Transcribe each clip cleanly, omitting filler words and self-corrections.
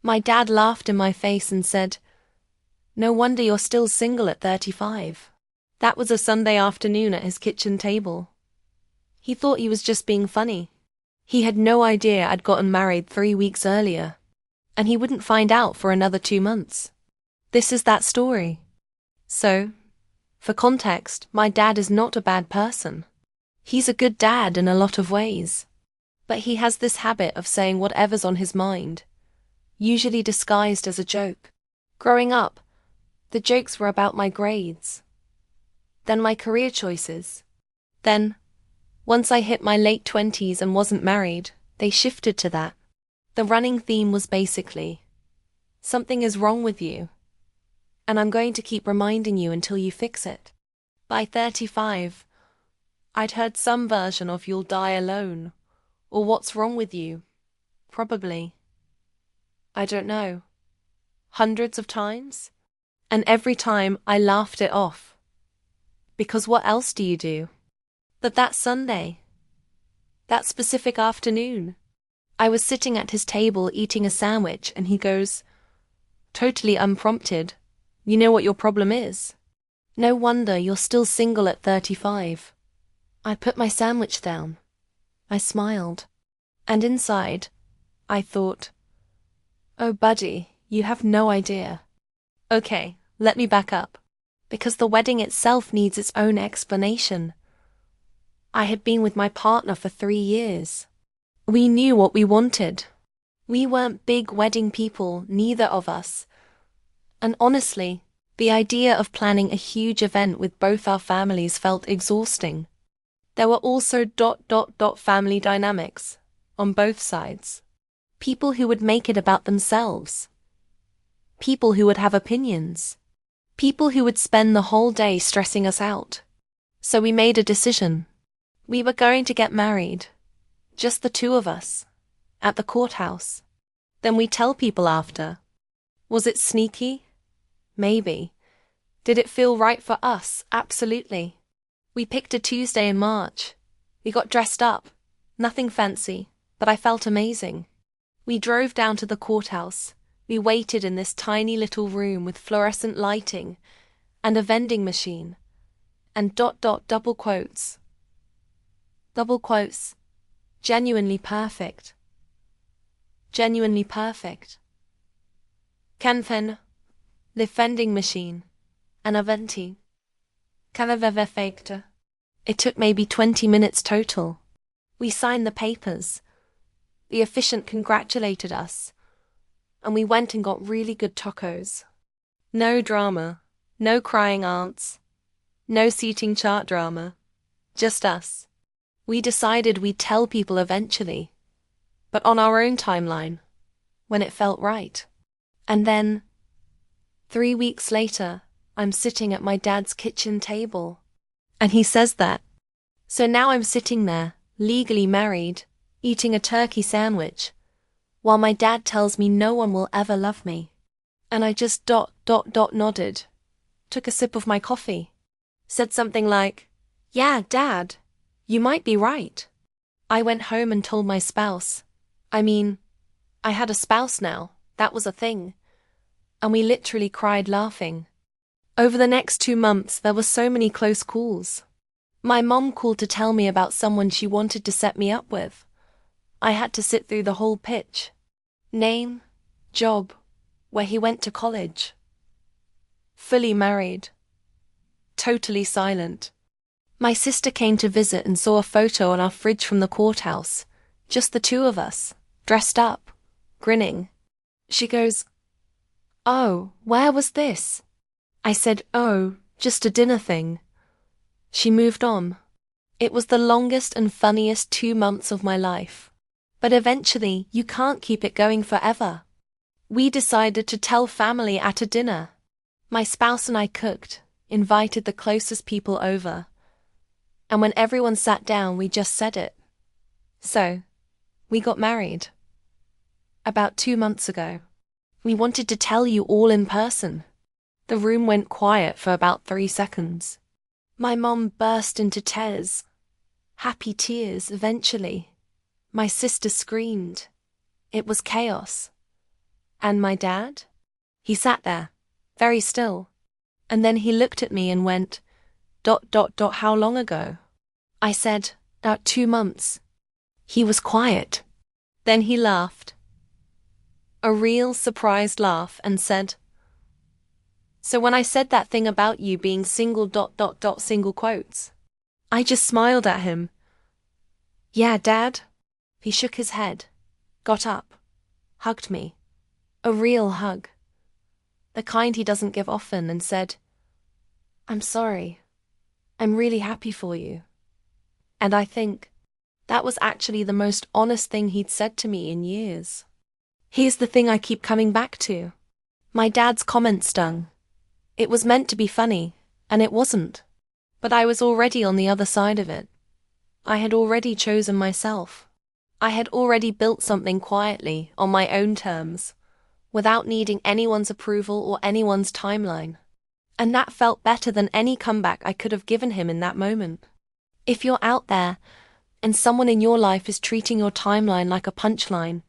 My dad laughed in my face and said, "No wonder you're still single at 35. That was a Sunday afternoon at his kitchen table. He thought he was just being funny. He had no idea I'd gotten married 3 weeks earlier, and he wouldn't find out for another 2 months. This is that story. So, for context, my dad is not a bad person. He's a good dad in a lot of ways. But he has this habit of saying whatever's on his mind, usually disguised as a joke. Growing up, the jokes were about my grades, then my career choices. Then, once I hit my late 20s and wasn't married, they shifted to that. The running theme was basically, something is wrong with you, and I'm going to keep reminding you until you fix it. By 35, I'd heard some version of "you'll die alone," or "what's wrong with you?" Probably. I don't know. Hundreds of times? And every time I laughed it off. Because what else do you do? But that Sunday, that specific afternoon, I was sitting at his table eating a sandwich and he goes, totally unprompted, "You know what your problem is? No wonder you're still single at 35. I put my sandwich down. I smiled. And inside, I thought, "Oh, buddy, you have no idea." Okay, let me back up. Because the wedding itself needs its own explanation. I had been with my partner for 3 years. We knew what we wanted. We weren't big wedding people, neither of us. And honestly, the idea of planning a huge event with both our families felt exhausting. There were also family dynamics, on both sides. People who would make it about themselves. People who would have opinions. People who would spend the whole day stressing us out. So we made a decision. We were going to get married. Just the two of us. At the courthouse. Then we tell people after. Was it sneaky? Maybe. Did it feel right for us? Absolutely. We picked a Tuesday in March. We got dressed up. Nothing fancy, but I felt amazing. We drove down to the courthouse. We waited in this tiny little room with fluorescent lighting and a vending machine and double quotes. Double quotes. Genuinely perfect. Genuinely perfect. Canfen, le vending machine, and a venti. It took maybe 20 minutes total. We signed the papers. The officiant congratulated us. And we went and got really good tacos. No drama. No crying aunts. No seating chart drama. Just us. We decided we'd tell people eventually. But on our own timeline. When it felt right. And then, 3 weeks later, I'm sitting at my dad's kitchen table. And he says that. So now I'm sitting there, legally married, eating a turkey sandwich, while my dad tells me no one will ever love me. And I just nodded, took a sip of my coffee, said something like, "Yeah, Dad, you might be right." I went home and told my spouse. I had a spouse now, that was a thing. And we literally cried laughing. Over the next 2 months, there were so many close calls. My mom called to tell me about someone she wanted to set me up with. I had to sit through the whole pitch. Name, job, where he went to college. Fully married. Totally silent. My sister came to visit and saw a photo on our fridge from the courthouse. Just the two of us, dressed up, grinning. She goes, "Oh, where was this?" I said, "Oh, just a dinner thing." She moved on. It was the longest and funniest 2 months of my life. But eventually, you can't keep it going forever. We decided to tell family at a dinner. My spouse and I cooked, invited the closest people over. And when everyone sat down, we just said it. So, we got married. About 2 months ago. We wanted to tell you all in person. The room went quiet for about 3 seconds. My mom burst into tears. Happy tears, eventually. My sister screamed. It was chaos. And my dad? He sat there, very still. And then he looked at me and went, ... how long ago? I said, 2 months. He was quiet. Then he laughed. A real surprised laugh, and said, so when I said that thing about you being single ... single quotes, I just smiled at him. Yeah, Dad. He shook his head, got up, hugged me. A real hug. The kind he doesn't give often, and said, I'm sorry. I'm really happy for you. And I think that was actually the most honest thing he'd said to me in years. Here's the thing I keep coming back to. My dad's comment stung. It was meant to be funny, and it wasn't. But I was already on the other side of it. I had already chosen myself. I had already built something quietly, on my own terms, without needing anyone's approval or anyone's timeline. And that felt better than any comeback I could have given him in that moment. If you're out there, and someone in your life is treating your timeline like a punchline,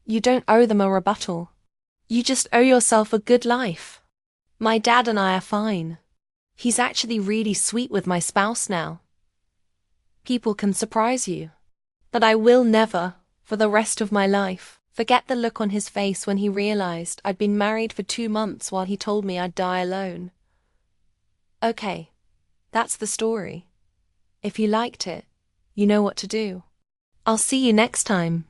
you don't owe them a rebuttal. You just owe yourself a good life. My dad and I are fine. He's actually really sweet with my spouse now. People can surprise you. But I will never, for the rest of my life, forget the look on his face when he realized I'd been married for 2 months while he told me I'd die alone. Okay, that's the story. If you liked it, you know what to do. I'll see you next time.